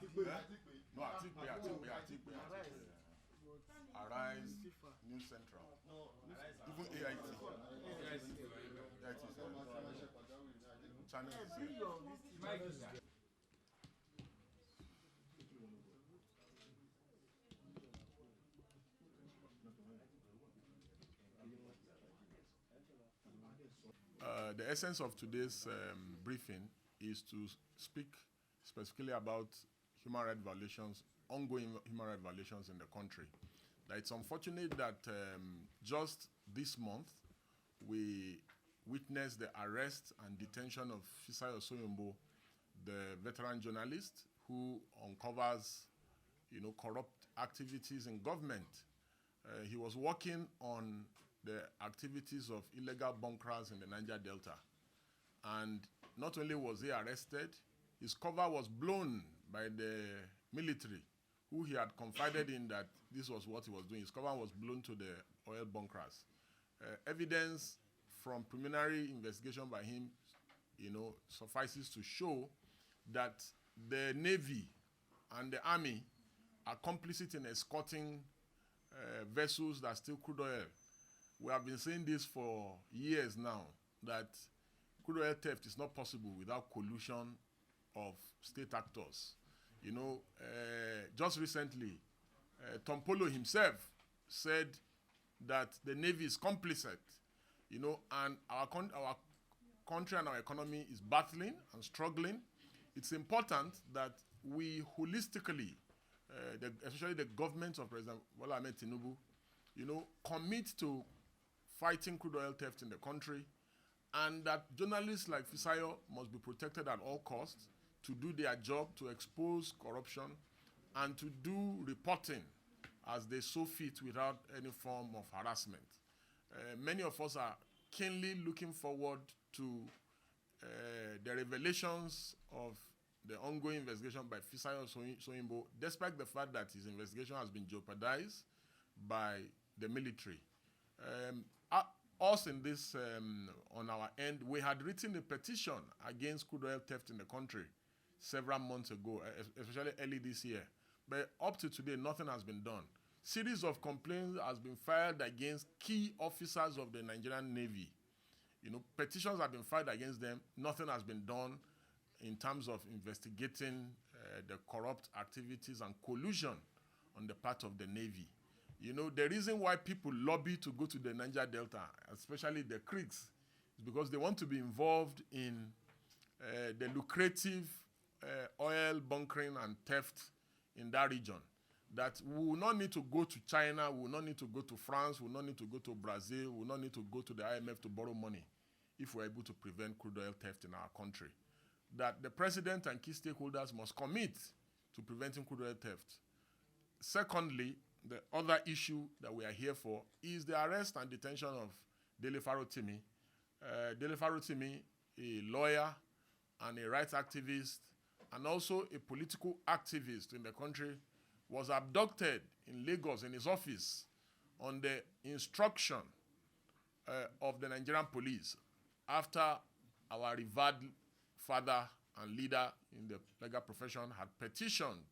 No, Atikpe. Arise, News Central. Even AIT. Channel is here. The essence of today's briefing is to speak specifically about human rights violations, ongoing human rights violations in the country. Now, it's unfortunate that just this month we witnessed the arrest and detention of Fisayo Soyombo, the veteran journalist who uncovers, corrupt activities in government. He was working on the activities of illegal bunkers in the Niger Delta. And not only was he arrested, his cover was blown by the military, who he had confided in that this was what he was doing. His cover was blown to the oil bunkers. Evidence from preliminary investigation by him, suffices to show that the Navy and the Army are complicit in escorting vessels that steal crude oil. We have been saying this for years now, that crude oil theft is not possible without collusion of state actors. Just recently, Tom Polo himself said that the Navy is complicit, and our country and our economy is battling and struggling. It's important that we holistically, especially the government of President Bola Ahmed Tinubu, commit to fighting crude oil theft in the country, and that journalists like Fisayo must be protected at all costs to do their job, to expose corruption, and to do reporting as they so fit without any form of harassment. Many of us are keenly looking forward to the revelations of the ongoing investigation by Fisayo Soyombo, despite the fact that his investigation has been jeopardized by the military. Us in this, on our end, we had written a petition against crude oil theft in the country several months ago, especially early this year. But up to today, nothing has been done. Series of complaints has been filed against key officers of the Nigerian Navy. Petitions have been filed against them. Nothing has been done in terms of investigating the corrupt activities and collusion on the part of the Navy. The reason why people lobby to go to the Niger Delta, especially the creeks, is because they want to be involved in the lucrative oil bunkering and theft in that region. That we will not need to go to China, we will not need to go to France, we will not need to go to Brazil, we will not need to go to the IMF to borrow money if we're able to prevent crude oil theft in our country. That the president and key stakeholders must commit to preventing crude oil theft. Secondly, the other issue that we are here for is the arrest and detention of Dele Farotimi. Dele Farotimi, a lawyer and a rights activist, and also a political activist in the country, was abducted in Lagos in his office on the instruction of the Nigerian police after our revered father and leader in the legal profession had petitioned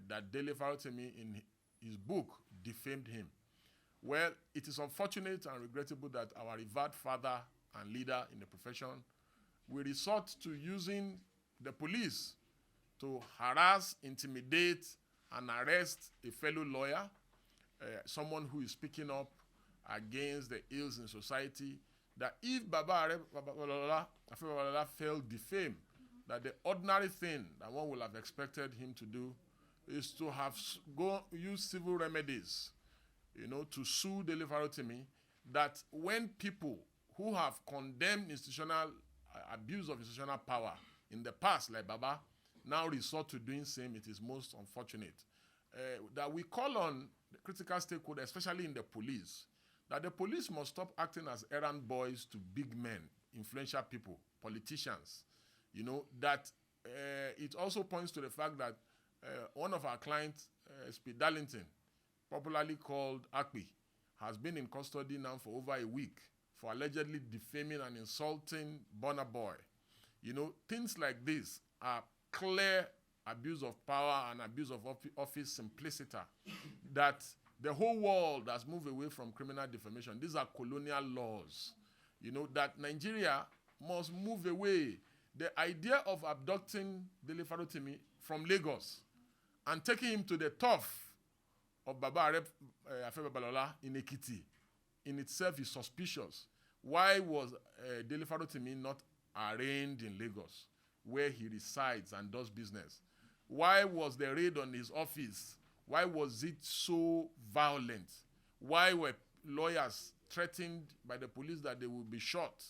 that Dele Farotimi in his book defamed him. Well, it is unfortunate and regrettable that our revered father and leader in the profession will resort to using the police to harass, intimidate, and arrest a fellow lawyer, someone who is speaking up against the ills in society, that if Baba Babalola felt defamed, that the ordinary thing that one will have expected him to do is to have use civil remedies, to sue Dele Farotimi, that when people who have condemned institutional abuse of institutional power in the past, like Baba, now resort to doing same, it is most unfortunate. That we call on the critical stakeholders, especially in the police, that the police must stop acting as errand boys to big men, influential people, politicians. That it also points to the fact that one of our clients, SP Darlington, popularly called Akpi, has been in custody now for over a week for allegedly defaming and insulting Burna Boy. Things like this are clear abuse of power and abuse of office simpliciter, that the whole world has moved away from criminal defamation. These are colonial laws. You know, that Nigeria must move away. The idea of abducting Dele Farotimi from Lagos and taking him to the turf of Baba Arep Afe Babalola in Ekiti in itself is suspicious. Why was Dele Farotimi not arraigned in Lagos, where he resides and does business? Why was the raid on his office? Why was it so violent? Why were lawyers threatened by the police that they will be shot,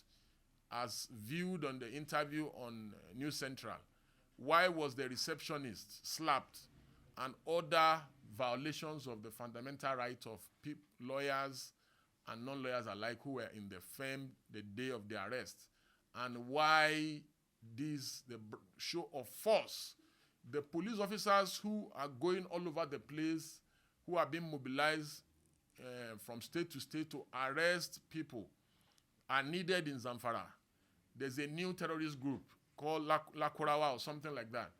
as viewed on the interview on News Central? Why was the receptionist slapped? And other violations of the fundamental right of lawyers and non-lawyers alike who were in the firm the day of the arrest. And why the show of force? The police officers who are going all over the place, who are being mobilized from state to state to arrest people, are needed in Zamfara. There's a new terrorist group called Lakurawa or something like that.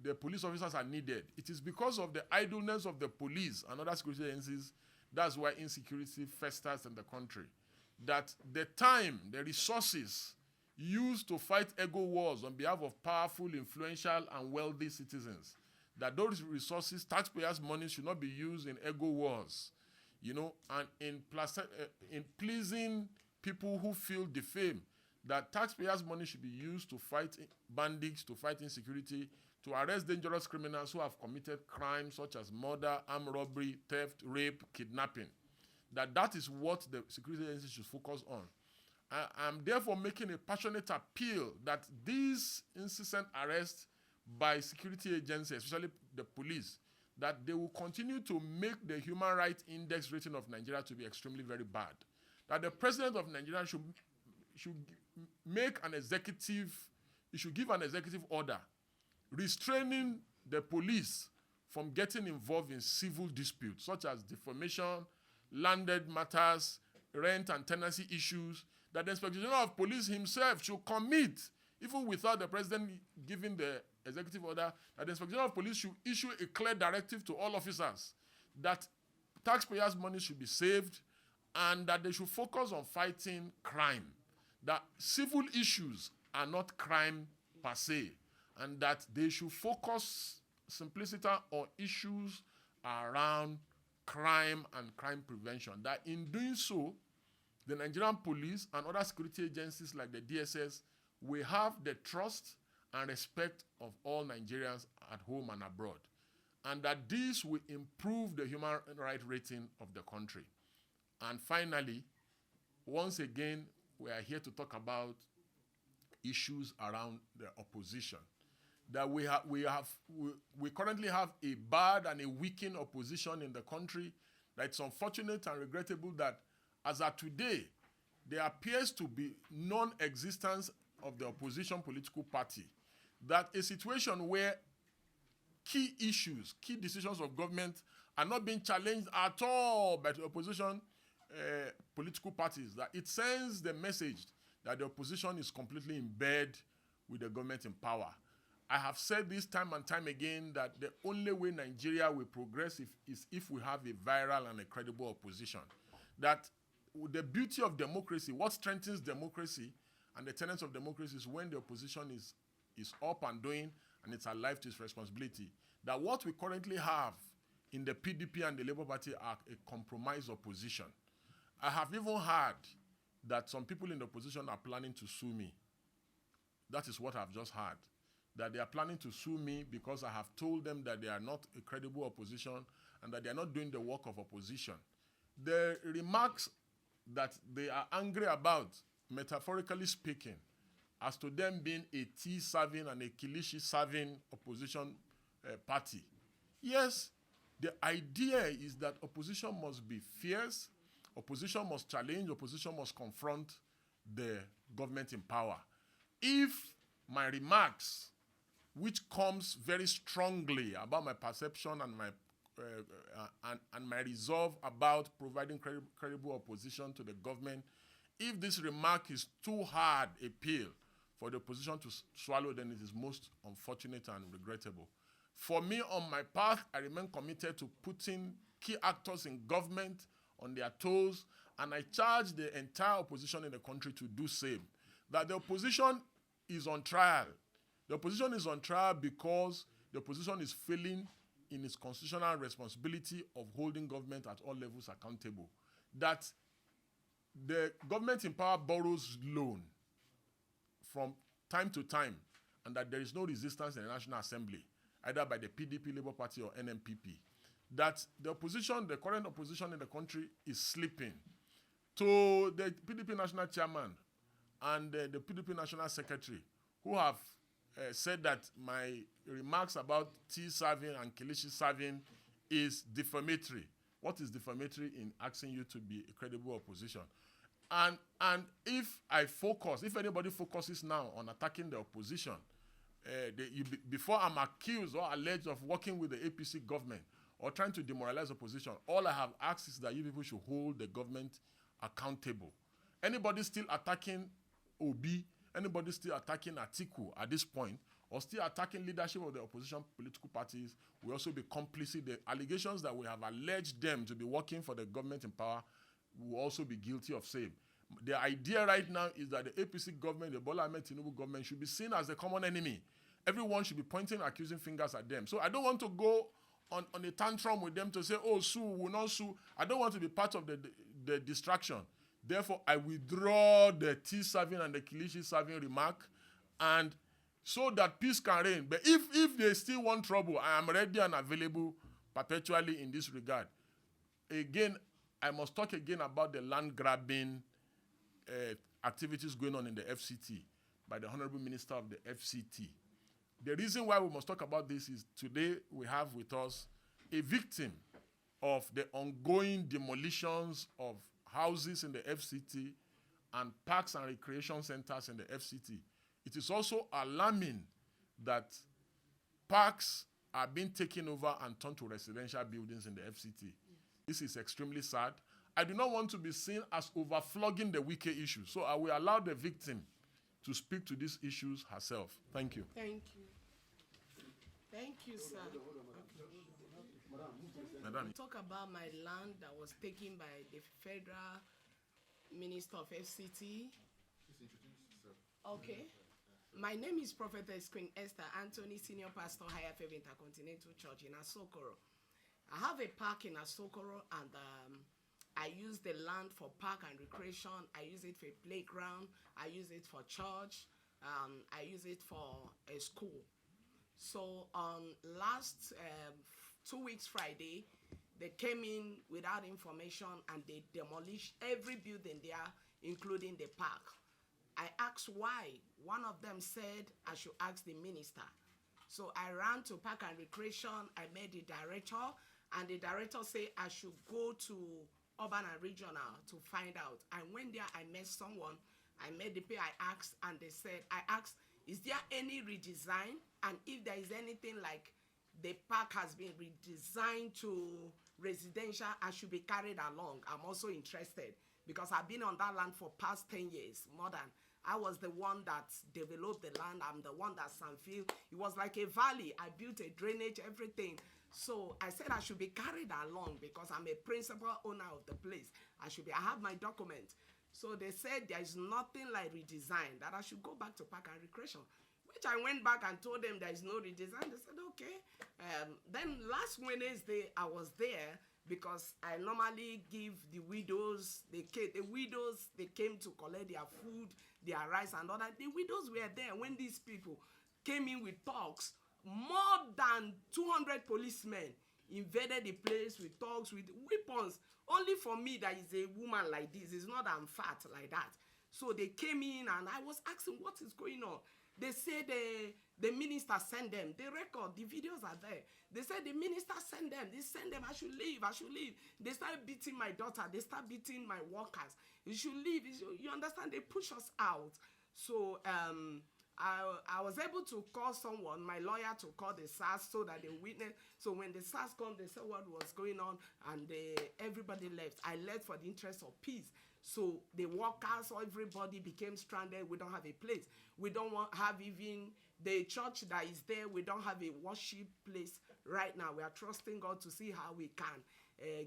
The police officers are needed. It is because of the idleness of the police and other security agencies, that's why insecurity festers in the country. That the time, the resources used to fight ego wars on behalf of powerful, influential, and wealthy citizens, that those resources, taxpayers' money, should not be used in ego wars, you know, and in pleasing people who feel defamed. That taxpayers' money should be used to fight bandits, to fight insecurity, to arrest dangerous criminals who have committed crimes such as murder, armed robbery, theft, rape, kidnapping. That is what the security agencies should focus on. I'm therefore making a passionate appeal that these incessant arrests by security agencies, especially the police, that they will continue to make the human rights index rating of Nigeria to be extremely very bad. That the president of Nigeria should make an executive, he should give an executive order restraining the police from getting involved in civil disputes such as defamation, landed matters, rent and tenancy issues, that the Inspector General of Police himself should commit, even without the president giving the executive order, that the Inspector General of Police should issue a clear directive to all officers that taxpayers' money should be saved and that they should focus on fighting crime. That civil issues are not crime per se, and that they should focus simplicity on issues around crime and crime prevention. That in doing so, the Nigerian police and other security agencies like the DSS will have the trust and respect of all Nigerians at home and abroad. And that this will improve the human rights rating of the country. And finally, once again, we are here to talk about issues around the opposition. That we currently have a bad and a weakened opposition in the country. That it's unfortunate and regrettable that as of today, there appears to be non-existence of the opposition political party. That a situation where key issues, key decisions of government are not being challenged at all by the opposition political parties. That it sends the message that the opposition is completely in bed with the government in power. I have said this time and time again that the only way Nigeria will progress is if we have a viral and a credible opposition. That the beauty of democracy, what strengthens democracy and the tenets of democracy is when the opposition is up and doing and it's alive to its responsibility. That what we currently have in the PDP and the Labour Party are a compromised opposition. I have even heard that some people in the opposition are planning to sue me. That is what I've just heard. That they are planning to sue me because I have told them that they are not a credible opposition and that they are not doing the work of opposition. The remarks that they are angry about, metaphorically speaking, as to them being a tea-serving and a kilishi-serving opposition party. Yes, the idea is that opposition must be fierce, opposition must challenge, opposition must confront the government in power. If my remarks, which comes very strongly about my perception and my resolve about providing credible opposition to the government, if this remark is too hard a pill for the opposition to swallow, then it is most unfortunate and regrettable. For me, on my path, I remain committed to putting key actors in government on their toes, and I charge the entire opposition in the country to do same. That the opposition is on trial. The opposition is on trial because the opposition is failing in its constitutional responsibility of holding government at all levels accountable. That the government in power borrows loan from time to time, and that there is no resistance in the National Assembly, either by the PDP, Labour Party, or NMPP. That the opposition, the current opposition in the country, is sleeping. To the PDP National Chairman and the PDP National Secretary, who have said that my remarks about tea serving and kilishi serving is defamatory. What is defamatory in asking you to be a credible opposition? And if anybody focuses now on attacking the opposition, before I'm accused or alleged of working with the APC government or trying to demoralize opposition, all I have asked is that you people should hold the government accountable. Anybody still attacking Obi, anybody still attacking Atiku at this point, or still attacking leadership of the opposition political parties, will also be complicit. The allegations that we have alleged them to be working for the government in power will also be guilty of same. The idea right now is that the APC government, the Bola Ahmed Tinubu government, should be seen as the common enemy. Everyone should be pointing accusing fingers at them. So I don't want to go on a tantrum with them to say, oh, sue, will not sue. I don't want to be part of the distraction. Therefore, I withdraw the tea serving and the kilishi serving remark, and so that peace can reign. But if they still want trouble, I am ready and available perpetually in this regard. Again, I must talk again about the land grabbing activities going on in the FCT by the Honorable Minister of the FCT. The reason why we must talk about this is today we have with us a victim of the ongoing demolitions of houses in the FCT and parks and recreation centers in the FCT. It is also alarming that parks are being taken over and turned to residential buildings in the FCT. This is extremely sad. I do not want to be seen as overflogging the Wike issue, so I will allow the victim to speak to these issues herself. Thank you. Thank you. Thank you, sir. Madam. Talk about my land that was taken by the Federal Minister of FCT. Okay. My name is Prophetess Queen Esther Anthony, Senior Pastor, Higher Favor Intercontinental Church in Asokoro. I have a park in Asokoro, and I use the land for park and recreation. I use it for a playground. I use it for church. I use it for a school. So on last 2 weeks Friday, they came in without information and they demolished every building there, including the park. I asked why. One of them said I should ask the minister. So I ran to Park and Recreation. I met the director, and the director said I should go to Urban and Regional to find out. I went there, I met someone, I met the pay, I asked, and they said, I asked, is there any redesign? And if there is anything like the park has been redesigned to residential, I should be carried along. I'm also interested because I've been on that land for past 10 years, more than. I was the one that developed the land. I'm the one that Sanfield. It was like a valley. I built a drainage, everything. So I said I should be carried along because I'm a principal owner of the place. I have my document. So they said there is nothing like redesign, that I should go back to Park and Recreation, which I went back and told them there is no redesign. They said, okay. Then last Wednesday, I was there because I normally give the widows, they came to collect their food, their rice and all that. The widows were there when these people came in with talks. More than 200 policemen invaded the place with talks, with weapons. Only for me that is a woman like this. It's not that I'm fat like that. So they came in and I was asking what is going on. They said the minister sent them. The record, the videos are there. They said the minister sent them. They sent them, I should leave, I should leave. They started beating my daughter. They started beating my workers. You should leave. You understand? They push us out. So I was able to call someone, my lawyer, to call the SARS so that they witness. So when the SARS come, they said what was going on, and everybody left. I left for the interest of peace. So the workers, everybody became stranded. We don't have a place. We don't have even the church that is there. We don't have a worship place right now. We are trusting God to see how we can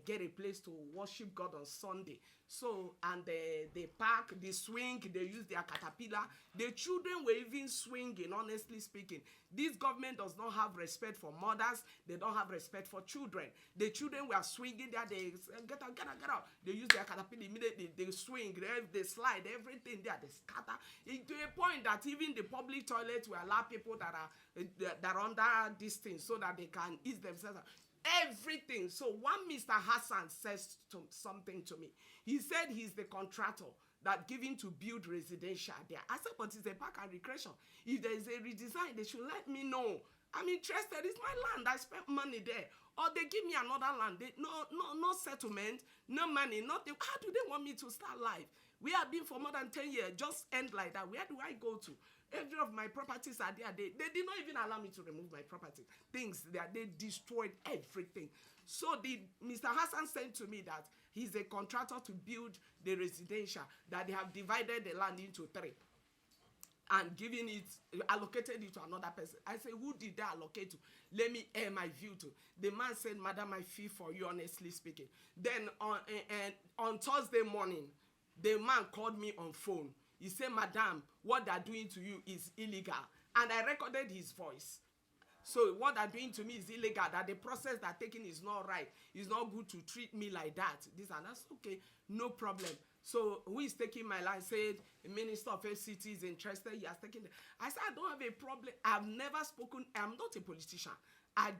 get a place to worship God on Sunday. So, and the park, the swing, they use their caterpillar. The children were even swinging, honestly speaking. This government does not have respect for mothers. They don't have respect for children. The children were swinging there. They get out, get out, get out. They use their caterpillar immediately. They swing, they slide, everything there. They scatter. To a point that even the public toilets will allow people that are under this thing so that they can ease themselves. Everything. So one Mr. Hassan says something to me. He said he's the contractor that giving to build residential there. I said, but it's a park and recreation. If there is a redesign, they should let me know. I'm interested. It's my land. I spent money there. Or they give me another land. No settlement, no money, nothing. How do they want me to start life? We have been for more than 10 years. Just end like that. Where do I go to? Every of my properties are there. They did not even allow me to remove my property. Things there, they destroyed everything. So Mr. Hassan said to me that he's a contractor to build the residential, that they have divided the land into 3 and allocated it to another person. I said, who did they allocate to? Let me air my view to. The man said, madam, I feel for you, honestly speaking. Then on Thursday morning, the man called me on phone. He said, madam, what they're doing to you is illegal. And I recorded his voice. So what they're doing to me is illegal, that the process they're taking is not right. It's not good to treat me like that. This and that's okay, no problem. So who is taking my line? Said, the Minister of FCT is interested. He has taken it. I said, I don't have a problem. I've never spoken. I'm not a politician. I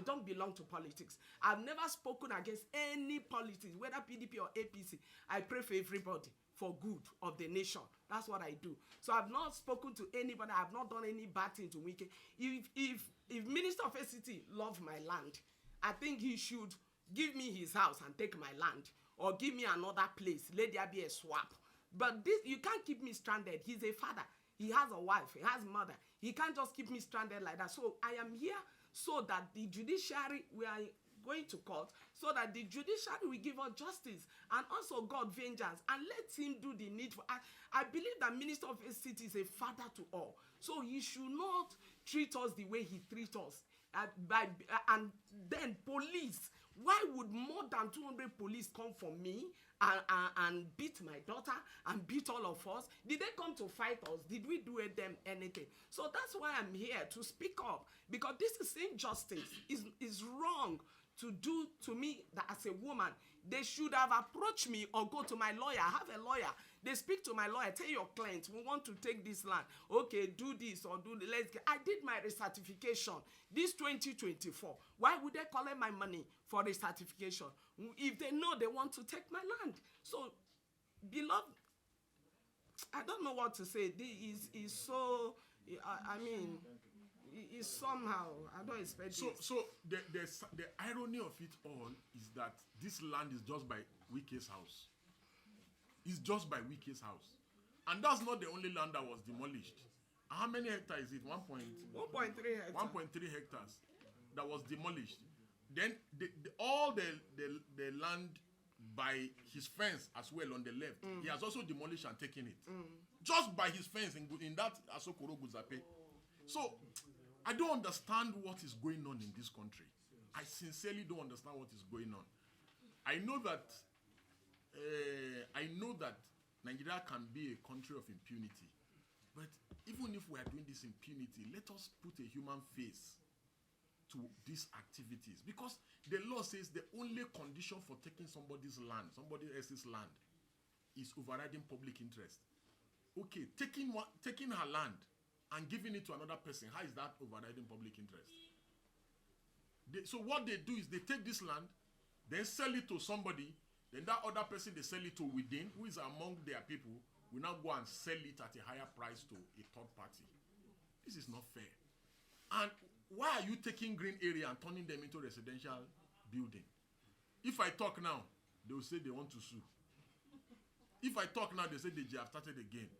don't belong to politics. I've never spoken against any politics, whether PDP or APC. I pray for everybody, for good of the nation. That's what I do. So I've not spoken to anybody. I've not done any bad thing to Wike. If Minister of FCT love my land, I think he should give me his house and take my land, or give me another place. Let there be a swap. But this, you can't keep me stranded. He's a father. He has a wife. He has a mother. He can't just keep me stranded like that. So I am here so that the judiciary, we are going to court, so that the judiciary will give us justice and also God vengeance, and let him do the needful. I believe that Minister of FCT is a father to all. So he should not treat us the way he treats us. And then police. Why would more than 200 police come for me and beat my daughter and beat all of us? Did they come to fight us? Did we do them anything? So that's why I'm here to speak up, because this is injustice. Is wrong to do to me that as a woman. They should have approached me or go to my lawyer. I have a lawyer. They speak to my lawyer. Tell your client, we want to take this land. Okay, do this or do the let's get. I did my recertification this 2024. Why would they collect my money for recertification if they know they want to take my land? So, beloved, I don't know what to say. This is so. I mean, it's somehow, I don't expect so, this. So the irony of it all is that this land is just by Wike's house. It's just by Wike's house. And that's not the only land that was demolished. How many hectares is it? 1.3 hectares. 1.3 hectares that was demolished. Then all the land by his fence as well on the left, he has also demolished and taken it. Just by his fence in that Asokoro Guzape. So, I don't understand what is going on in this country. I sincerely don't understand what is going on. I know that Nigeria can be a country of impunity. But even if we are doing this impunity, let us put a human face to these activities. Because the law says the only condition for taking somebody's land, somebody else's land, is overriding public interest. Okay, taking her land and giving it to another person, how is that overriding public interest? So what they do is they take this land, then sell it to somebody, then that other person they sell it to within, who is among their people, will now go and sell it at a higher price to a third party. This is not fair. And why are you taking green area and turning them into residential building? If I talk now, they will say they want to sue. If I talk now, they say they have started again.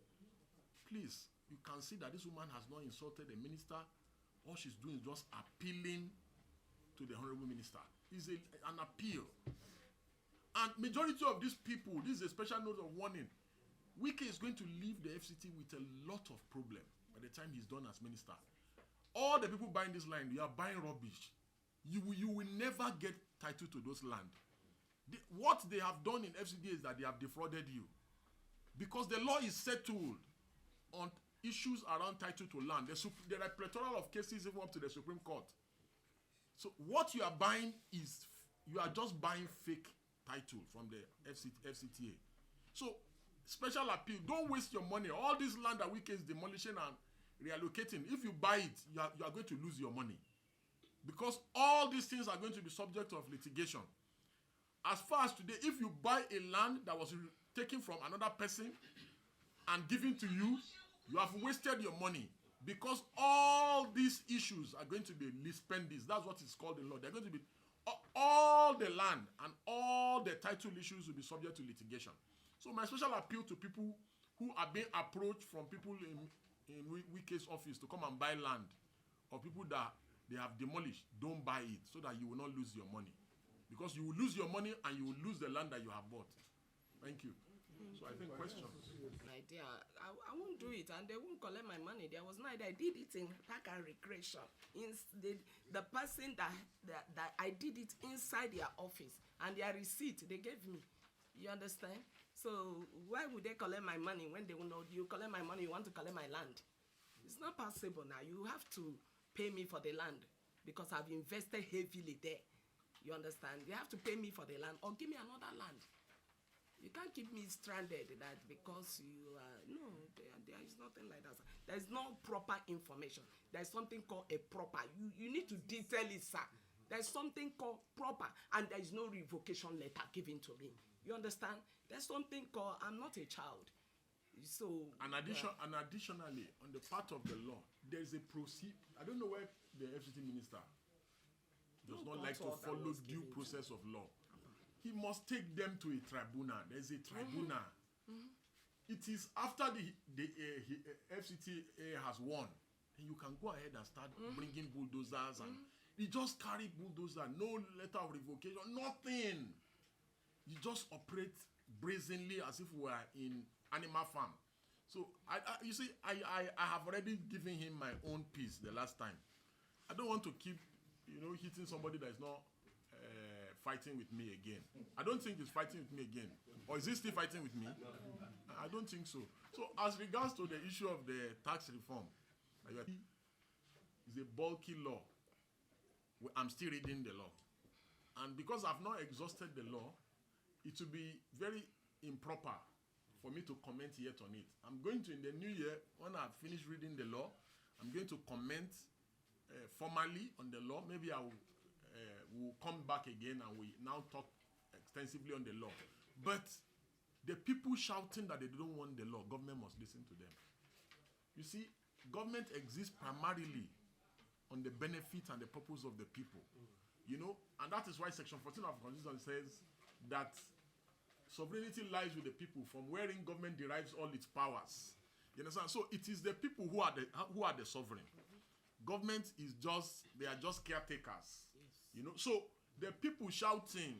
Please, you can see that this woman has not insulted the minister. All she's doing is just appealing to the honorable minister. It's an appeal. And majority of these people, this is a special note of warning. Wike is going to leave the FCT with a lot of problem by the time he's done as minister. All the people buying this land, you are buying rubbish. You will never get title to those land. What they have done in FCT is that they have defrauded you. Because the law is settled on issues around title to land. There are plethora of cases even up to the Supreme Court. So what you are buying is, you are just buying fake title from the FCTA. So special appeal, don't waste your money. All this land that Wike is demolishing and reallocating, if you buy it, you are going to lose your money. Because all these things are going to be subject of litigation. As far as today, if you buy a land that was taken from another person and given to you, you have wasted your money. Because all these issues are going to be lispendis. That's what it's called in law. They're going to be, all the land and all the title issues will be subject to litigation. So my special appeal to people who are being approached from people in Wike's office to come and buy land, or people that they have demolished, don't buy it so that you will not lose your money. Because you will lose your money and you will lose the land that you have bought. Thank you. So I think questions. My dear, I won't do it and they won't collect my money. There was night I did it in park and recreation. The person that I did it inside their office and their receipt they gave me. You understand? So why would they collect my money when they will know you collect my money, you want to collect my land? It's not possible now. You have to pay me for the land because I've invested heavily there. You understand? You have to pay me for the land or give me another land. You can't keep me stranded that because you are, no, there is nothing like that. There is no proper information. There is something called a proper. You need to detail it, sir. There is something called proper and there is no revocation letter given to me. You understand? There's something called, I'm not a child. So and additionally, on the part of the law, there is a procedure. I don't know where the FCT minister does not like to follow due process of law. He must take them to a tribunal. There's a tribunal. It is after the FCTA has won, and you can go ahead and start bringing bulldozers and you just carry bulldozer, no letter of revocation, nothing. You just operate brazenly as if we were in animal farm. So you see, I have already given him my own piece the last time. I don't want to keep, hitting somebody that is not fighting with me again. I don't think he's fighting with me again. Or is he still fighting with me? I don't think so. So as regards to the issue of the tax reform, it's a bulky law. I'm still reading the law. And because I've not exhausted the law, it will be very improper for me to comment yet on it. I'm going to, in the new year, when I've finished reading the law, I'm going to comment formally on the law. Maybe I will come back again and we now talk extensively on the law. But the people shouting that they don't want the law, government must listen to them. You see, government exists primarily on the benefit and the purpose of the people. And that is why Section 14 of the Constitution says that sovereignty lies with the people, from wherein government derives all its powers. You understand? So it is the people who are the sovereign. Government is they are just caretakers. Yes. So the people shouting,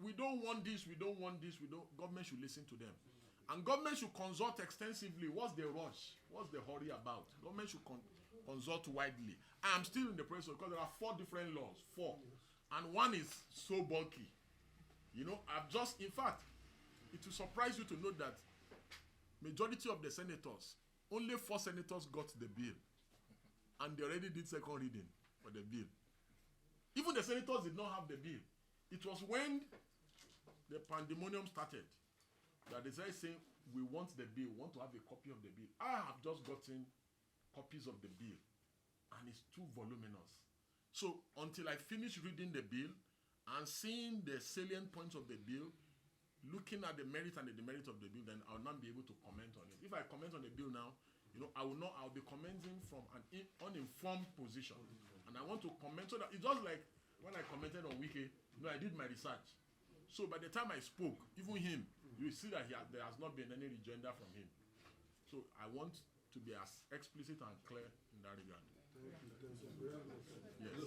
we don't want this, we don't want this, government should listen to them. And government should consult extensively. What's the rush? What's the hurry about? Government should consult widely. I am still in the process because there are 4 different laws. 4. And one is so bulky. In fact, it will surprise you to know that majority of the senators, only 4 senators got the bill. And they already did second reading for the bill. Even the senators did not have the bill. It was when the pandemonium started that they started saying, we want the bill, we want to have a copy of the bill. I have just gotten copies of the bill. And it's too voluminous. So until I finish reading the bill and seeing the salient points of the bill, looking at the merit and the demerit of the bill, then I'll not be able to comment on it. If I comment on the bill now, I'll be commenting from an uninformed position. And I want to comment so that it's just like when I commented on Wike, I did my research. So by the time I spoke, even him, you see that there has not been any agenda from him. So I want to be as explicit and clear in that regard. Yes.